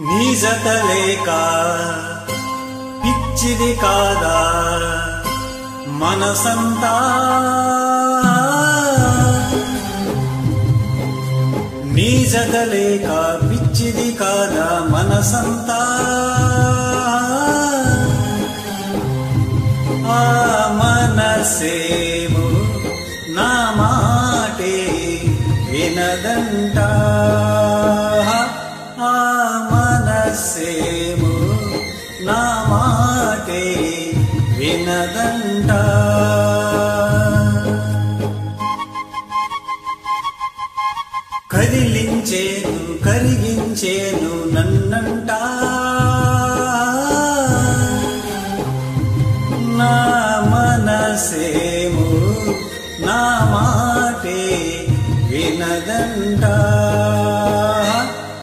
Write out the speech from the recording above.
నీ జత లేక పిచ్చిది కాదా మనసంతా, నీ జత లేక పిచ్చిది కాదా మనసంతా, ఆ మనసేమో నా మాటే వినదంట, ఆ మనసేమో నా మాటే వినదంట. కదిలించేను కరిగించేను నన్నంట, నా మనసేమో నా మాటే వినదంట.